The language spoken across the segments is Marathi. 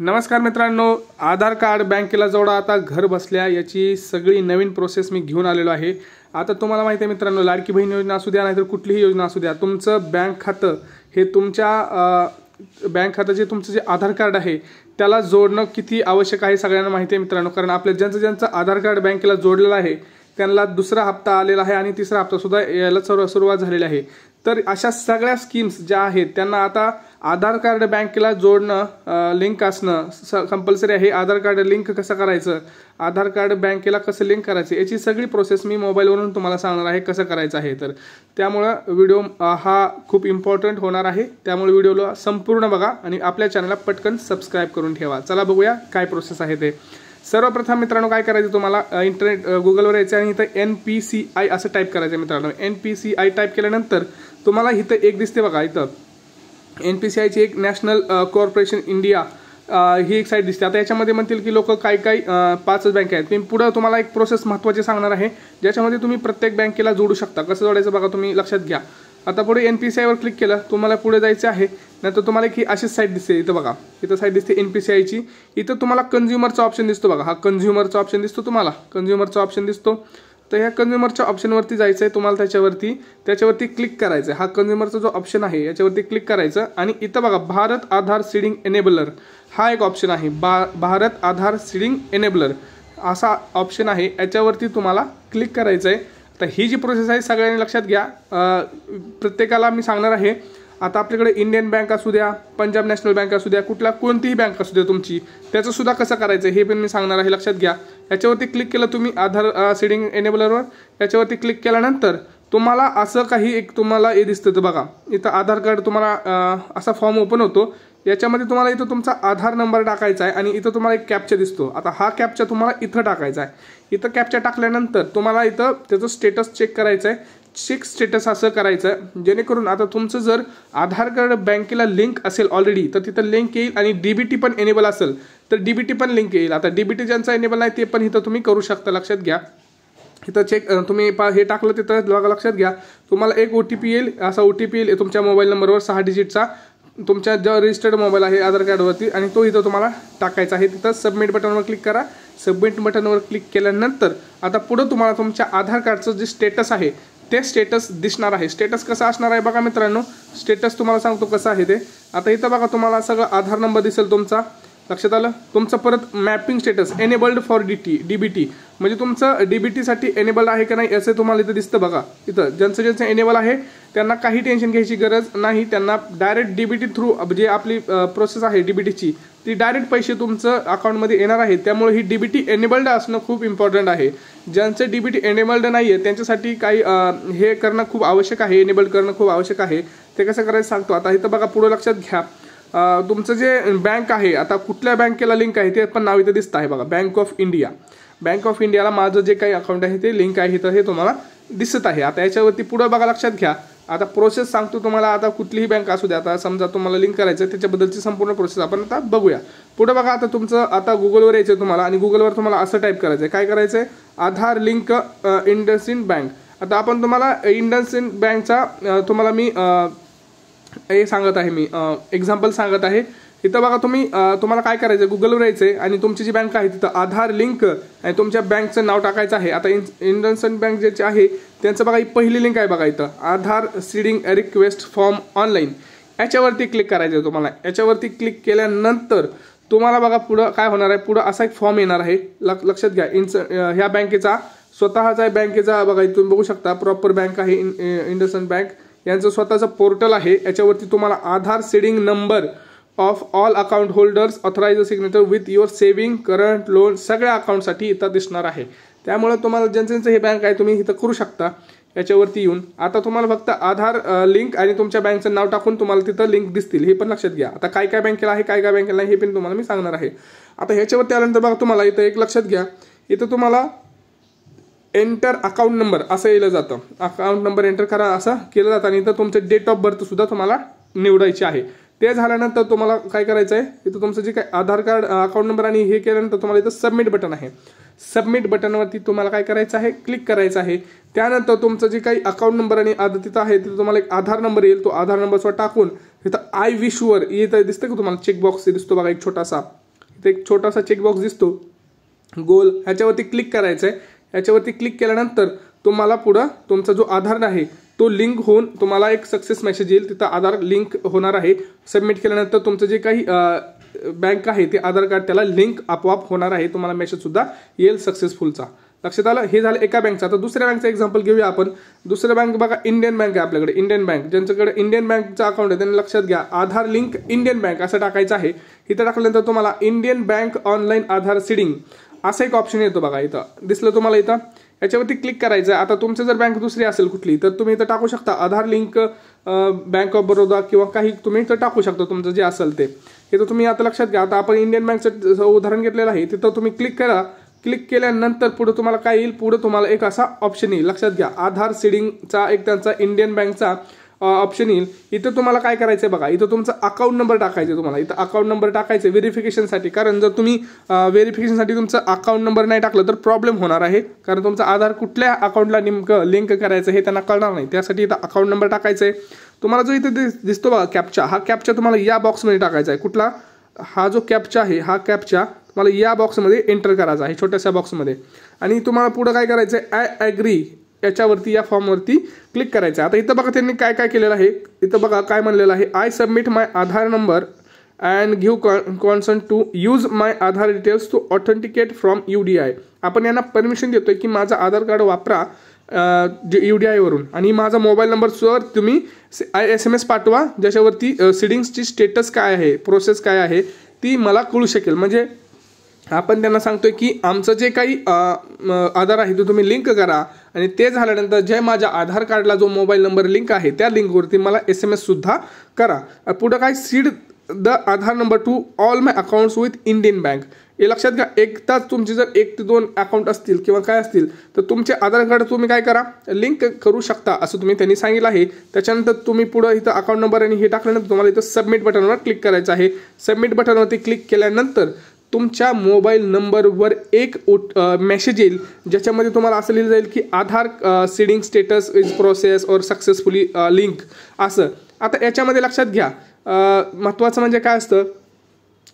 नमस्कार मित्रांनो, आधार कार्ड बँकेला जोडा आता घर बसल्या याची सगळी नवीन प्रोसेस मी घेऊन आलेलो आहे। आता तुम्हाला माहिती आहे मित्रांनो, लाडकी बहीण योजना असू द्या नाहीतर कुठलीही योजना असू द्या, तुमचं बँक खातं हे तुमच्या बँक खात्याचे तुमचं जे आधार कार्ड आहे त्याला जोडणं किती आवश्यक आहे सगळ्यांना माहिती आहे मित्रांनो। कारण आपल्या ज्यांचं आधार कार्ड बँकेला जोडलेलं आहे त्यांना दुसरा हप्ता आलेला आहे आणि तिसरा हप्ता सुद्धा यायला सुरुवात झालेली आहे। तर अशा सगळ्या स्कीम्स ज्या आहेत त्यांना आता आधार कार्ड बँकेला जोडणं लिंक असणं कंपल्सरी आहे। आधार कार्ड लिंक कसं करायचं, आधार कार्ड बँकेला कसं लिंक करायचं याची सगळी प्रोसेस मी मोबाईलवरून तुम्हाला सांगणार आहे कसं करायचं आहे। तर त्यामुळे व्हिडिओ हा खूप इम्पॉर्टंट होणार आहे, त्यामुळे व्हिडिओला संपूर्ण बघा आणि आपल्या चॅनलला पटकन सबस्क्राइब करून ठेवा। चला बघूया काय प्रोसेस आहे ते। सर्वप्रथम मित्रांनो काय करायचं, तुम्हाला इंटरनेट गुगलवर यायचं आणि इथं NPCI असं टाइप करायचं मित्रांनो। NPCI टाइप केल्यानंतर तुम्हाला इथं एक दिसते बघा, इथं NPCI ची एक नॅशनल कॉर्पोरेशन इंडिया ही एक साईट दिसते। आता याच्यामध्ये म्हणतील की लोक काय 5 बँक आहेत। मी पुढे तुम्हाला एक प्रोसेस महत्त्वाची सांगणार आहे ज्याच्यामध्ये तुम्ही प्रत्येक बँकेला जोडू शकता। कसं जोडायचं बघा, तुम्ही लक्षात घ्या। आता पुढे NPCI वर क्लिक केलं, तुम्हाला पुढे जायचं आहे, नंतर तुम्हाला एक ही अशीच साईट दिसते। इथं बघा, इथं साईट दिसते NPCI ची। इथं तुम्हाला कन्झ्युमरचा ऑप्शन दिसतो बघा, हा कन्झ्युमरचा ऑप्शन दिसतो तुम्हाला, कन्झ्युमरचा ऑप्शन दिसतो। तर ह्या कन्झ्युमरच्या ऑप्शनवरती जायचं आहे तुम्हाला, त्याच्यावरती क्लिक करायचं। हा कन्झ्युमरचा जो ऑप्शन आहे याच्यावरती क्लिक करायचं आणि इथं बघा भारत आधार सीडिंग एनेबलर हा एक ऑप्शन आहे। भारत आधार सीडिंग एनेबलर असा ऑप्शन आहे, याच्यावरती तुम्हाला क्लिक करायचं आहे। तर ही जी प्रोसेस आहे सगळ्यांनी लक्षात घ्या, प्रत्येकाला मी सांगणार आहे। आता आपल्याकडे इंडियन बँक असू द्या, पंजाब नॅशनल बँक असू द्या, कोणतीही बँक असू द्या तुमची, त्याचं सुद्धा कसं करायचं हे पण मी सांगणार आहे, लक्षात घ्या। याच्यावरती क्लिक केलं तुम्ही आधार सीडिंग एनेबलरवर, याच्यावरती क्लिक केल्यानंतर तुम्हाला असं काही एक तुम्हाला हे दिसतं बघा, इथं आधार कार्ड तुम्हाला असा फॉर्म ओपन होतो। याच्यामध्ये तुम्हाला इथं तुमचा आधार नंबर टाकायचा आहे आणि इथं तुम्हाला एक कॅप्चा दिसतो। आता हा कॅप्चा तुम्हाला इथं टाकायचा आहे। इथं कॅप्चा टाकल्यानंतर तुम्हाला इथं त्याचं स्टेटस चेक करायचं आहे, चेक स्टेटस असं करायचं जेणेकरून आता तुमचं जर आधार कार्ड बँकेला लिंक असेल ऑलरेडी तर तिथं लिंक येईल आणि DBT पण एनेबल असेल तर DBT पण लिंक येईल। आता DBT ज्यांचा एनेबल नाही ते पण इथं तुम्ही करू शकता, लक्षात घ्या। इथं चेक तुम्ही हे टाकलं तिथं लक्षात घ्या, तुम्हाला एक OTP येईल, असा OTP येईल तुमच्या मोबाईल नंबरवर 6 डिजिटचा, तुमच्या जो रजिस्टर्ड मोबाईल आहे आधार कार्डवरती, आणि तो इथं तुम्हाला टाकायचा आहे। तिथं सबमिट बटनवर क्लिक करा। सबमिट बटनवर क्लिक केल्यानंतर आता पुढे तुम्हाला तुमच्या आधार कार्डचं जे स्टेटस आहे ते स्टेटस दिसणार आहे। स्टेटस कसं असणार आहे बघा मित्रांनो, स्टेटस तुम्हाला सांगतो कसं आहे ते। आता इथं बघा तुम्हाला सगळं आधार नंबर दिसेल तुमचा, लक्षात आलं। तुमचं परत mapping status enabled for DBT म्हणजे तुमचं DBT साठी एनेबल्ड आहे का नाही असं तुम्हाला इथं दिसतं बघा। इथं ज्यांचं एनेबल आहे त्यांना काही टेन्शन घ्यायची गरज नाही, त्यांना डायरेक्ट DBT थ्रू जे आपली प्रोसेस आहे DBTची ती डायरेक्ट पैसे तुमचं अकाउंटमध्ये येणार आहे। त्यामुळे ही DBT एनेबल्ड असणं खूप इम्पॉर्टंट आहे। ज्यांचं DBT एनेबल्ड नाही आहे त्यांच्यासाठी काही हे करणं खूप आवश्यक आहे, एनेबल्ड करणं खूप आवश्यक आहे। ते कसं करायचं सांगतो। आता इथं बघा पुढे लक्षात घ्या, तुमचं जे बँक आहे आता कुठल्या बँकेला लिंक आहे ते पण नाव इथं दिसतं आहे बघा, bank of India. Bank of इंडियाला माझं जे काही अकाउंट आहे ते लिंक आहे, तर हे तुम्हाला दिसत आहे। आता याच्यावरती पुढे बघा, लक्षात घ्या। आता प्रोसेस सांगतो तुम्हाला, आता कुठलीही बँक असू द्या, आता समजा तुम्हाला लिंक करायचं त्याच्याबद्दलची संपूर्ण प्रोसेस आपण आता बघूया। पुढे बघा, आता तुमचं आता गुगलवर यायचं तुम्हाला आणि गुगलवर तुम्हाला असं टाईप करायचं आहे, काय करायचं आहे, आधार लिंक इंडसइंड बँक। आता आपण तुम्हाला इंडसइंड बँकचा तुम्हाला मी हे सांगत आहे, मी एक्झाम्पल सांगत आहे। इथं बघा तुम्हाला काय करायचं, गुगलवर यायचंय आणि तुमची जी बँक आहे तिथं आधार लिंक आणि तुमच्या बँकचं नाव टाकायचं आहे। आता इंडसइंड बँक ज्याची आहे त्यांचं बघा ही पहिली लिंक आहे बघा, इथं आधार सीडिंग रिक्वेस्ट फॉर्म ऑनलाईन, याच्यावरती क्लिक करायचं आहे तुम्हाला। याच्यावरती क्लिक केल्यानंतर तुम्हाला बघा पुढं काय होणार आहे, पुढं असा एक फॉर्म येणार आहे, लक्षात घ्या। ह्या बँकेचा स्वतःचा बँकेचा बघा इथून बघू शकता, प्रॉपर बँक आहे इंडसइंड बँक, यांचं स्वतःचं पोर्टल आहे। याच्यावरती तुम्हाला Aadhaar seeding number of all account holders authorise signature with your saving current loan सगळ्या अकाउंटसाठी इथं दिसणार आहे। त्यामुळे तुम्हाला ज्यांचं हे बँक आहे तुम्ही इथं करू शकता याच्यावरती येऊन। आता तुम्हाला फक्त आधार लिंक आणि तुमच्या बँकचं नाव टाकून तुम्हाला तिथं लिंक दिसतील, हे पण लक्षात घ्या। आता काय बँकेला आहे काय बँकेला नाही हे पण तुम्हाला मी सांगणार आहे। आता ह्याच्यावरती आल्यानंतर बघा तुम्हाला इथं एक लक्षात घ्या, इथं तुम्हाला एंटर अकाउंट नंबर असं येलं जातं, अकाउंट नंबर एंटर करा असं केलं जातं आणि इथं तुमचं डेट ऑफ बर्थ सुद्धा तुम्हाला निवडायची आहे। ते झाल्यानंतर तुम्हाला काय करायचं आहे, इथं तुमचं जे काय आधार कार्ड अकाउंट नंबर आणि हे केल्यानंतर तुम्हाला इथं सबमिट बटन आहे, सबमिट बटनवरती तुम्हाला काय करायचं आहे, क्लिक करायचं आहे। त्यानंतर तुमचं जे काही अकाउंट नंबर आणि तिथं आहे तिथं तुम्हाला एक आधार नंबर येईल, तो आधार नंबर स्वतः टाकून तिथं आय विश वर इथं दिसतं का तुम्हाला चेकबॉक्स दिसतो बघा एक छोटासा, तिथे एक छोटासा चेकबॉक्स दिसतो गोल, ह्याच्यावरती क्लिक करायचं आहे। ह्याच्यावरती क्लिक केल्यानंतर तुम्हाला पुढं तुमचा जो आधार आहे तो लिंक होऊन तुम्हाला एक सक्सेस मेसेज येईल, तिथं आधार लिंक होणार आहे। सबमिट केल्यानंतर तुमचं जे काही बँक आहे ते आधार कार्ड त्याला लिंक आपोआप होणार आहे, तुम्हाला मेसेज सुद्धा येईल सक्सेसफुलचा। लक्षात आलं? हे झालं एका बँकचं। आता दुसऱ्या बँकचं एक्झाम्पल घेऊया आपण। दुसऱ्या बँक बघा, इंडियन बँक आहे आपल्याकडे। इंडियन बँक, ज्यांच्याकडे इंडियन बँकचा अकाउंट आहे त्यांनी लक्षात घ्या, आधार लिंक इंडियन बँक असं टाकायचं आहे। इथं टाकल्यानंतर तुम्हाला इंडियन बँक ऑनलाईन आधार सीडिंग असं एक ऑप्शन येतो बघा, इथं दिसलं तुम्हाला। इथं याच्यावरती क्लिक करायचं। आता तुमची जर बँक दुसरी असेल कुठली तर तुम्ही इथं टाकू शकता आधार लिंक बँक ऑफ बरोदा किंवा काही तुम्ही इथं टाकू शकता तुमचं जे असेल ते। इथं तुम्ही आता लक्षात घ्या, आता आपण इंडियन बँकचं उदाहरण घेतलेलं आहे, तिथं तुम्ही क्लिक करा। क्लिक केल्यानंतर पुढे तुम्हाला काय येईल, पुढे तुम्हाला एक असा ऑप्शन येईल, लक्षात घ्या, आधार सीडिंगचा एक त्यांचा इंडियन बँकचा ऑप्शन येईल। इथं तुम्हाला काय करायचं बघा, इथं तुमचा अकाउंट नंबर टाकायचा तुम्हाला। इथं अकाउंट नंबर टाकायचे व्हेरिफिकेशनसाठी, कारण जर तुम्ही व्हेरिफिकेशनसाठी तुमचा अकाउंट नंबर नाही टाकलं तर प्रॉब्लेम होणार आहे, कारण तुमचा आधार कुठल्या अकाउंटला नेमकं लिंक करायचं हे त्यांना कळणार नाही। त्यासाठी इथं अकाउंट नंबर टाकायचा आहे। तुम्हाला जो इथं दिसतो बघा कॅप्चा, हा कॅप्चा तुम्हाला या बॉक्समध्ये टाकायचा आहे। कुठला? हा जो कॅप्चा आहे, हा कॅप्चा तुम्हाला या बॉक्समध्ये एंटर करायचा आहे, छोट्याशा बॉक्समध्ये। आणि तुम्हाला पुढे काय करायचं आहे, आय ॲग्री याच्यावरती, या फॉर्मवरती क्लिक करायचं आहे। आता इथं बघा त्यांनी काय काय केलेलं आहे, इथं बघा काय म्हणलेलं आहे, I submit my Aadhaar number and give consent to use my Aadhaar details to authenticate from UDI। आपण यांना परमिशन देतोय की माझं आधार कार्ड वापरा UDI वरून, आणि माझा मोबाईल नंबरवर तुम्ही SMS पाठवा ज्याच्यावरती सीडिंगची स्टेटस काय आहे, प्रोसेस काय आहे ती मला कळू शकेल। म्हणजे आपण त्यांना सांगतोय की आमचं जे काही आधार आहे तो तुम्ही लिंक करा, आणि ते झाल्यानंतर जे माझ्या आधार कार्डला जो मोबाईल नंबर लिंक आहे त्या लिंकवरती मला SMS सुद्धा करा। पुढं काय, seed the Aadhaar number two all my accounts with Indian bank. हे लक्षात घ्या, एकदाच तुमचे जर 1 ते 2 अकाउंट असतील किंवा काय असतील तर तुमचे आधार कार्ड तुम्ही काय करा, लिंक करू शकता असं तुम्ही त्यांनी सांगितलं आहे। त्याच्यानंतर तुम्ही पुढे इथं अकाउंट नंबर आणि हे टाकल्यानंतर तुम्हाला इथं सबमिट बटनवर क्लिक करायचं आहे। सबमिट बटनवरती क्लिक केल्यानंतर तुमच्या मोबाईल नंबरवर एक मेसेज येईल, ज्याच्यामध्ये तुम्हाला असं लिहिलं जाईल की आधार सीडिंग स्टेटस इज प्रोसेस और सक्सेसफुली लिंक असं। आता याच्यामध्ये लक्षात घ्या, महत्त्वाचं म्हणजे काय असतं,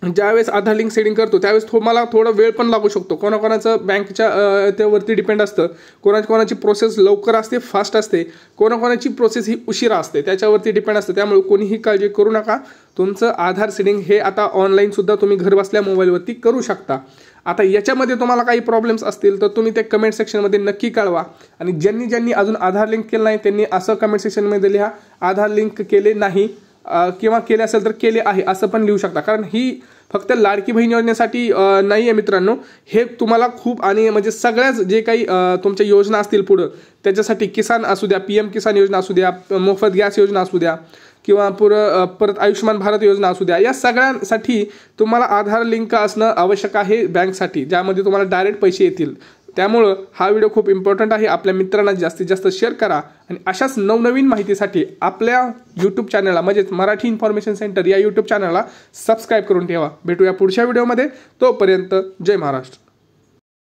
ज्यावेळेस आधार लिंक सेटिंग करतो त्यावेळेस तुम्हाला थोडा वेळ पण लागू शकतो। कोणाकोणाचं बँकच्या त्यावरती डिपेंड असतं, कोणाची प्रोसेस लवकर असते, फास्ट असते, कोणाकोणाची प्रोसेस ही उशिरा असते, त्याच्यावरती डिपेंड असतं। त्यामुळे कोणीही काळजी करू नका, तुमचं आधार सीडिंग हे आता ऑनलाईन सुद्धा तुम्ही घर बसल्या मोबाईलवरती करू शकता। आता याच्यामध्ये तुम्हाला काही प्रॉब्लेम्स असतील तर तुम्ही ते कमेंट सेक्शनमध्ये नक्की कळवा, आणि ज्यांनी अजून आधार लिंक केलं नाही त्यांनी असं कमेंट सेक्शनमध्ये लिहा, आधार लिंक केले नाही किंवा केले असेल तर केले आहे असं पण लिहू शकता। कारण ही फक्त लाडकी बहीण योजनेसाठी नाही आहे मित्रांनो, हे तुम्हाला खूप, आणि म्हणजे सगळ्याच जे काही तुमच्या योजना असतील पुढं त्याच्यासाठी, किसान असू द्या, PM किसान योजना असू द्या, मोफत गॅस योजना असू द्या, किंवा परत आयुष्यमान भारत योजना असू द्या, या सगळ्यांसाठी तुम्हाला आधार लिंक असणं आवश्यक आहे बँकसाठी, ज्यामध्ये तुम्हाला डायरेक्ट पैसे येतील। त्यामुळं हा व्हिडिओ खूप इम्पॉर्टंट आहे, आपल्या मित्रांना जास्तीत जास्त शेअर करा, आणि अशाच नवनवीन माहितीसाठी आपल्या यूट्यूब चॅनलला म्हणजेच मराठी इन्फॉर्मेशन सेंटर या यूट्यूब चॅनलला सबस्क्राईब करून ठेवा। भेटूया पुढच्या व्हिडिओमध्ये, तोपर्यंत जय महाराष्ट्र।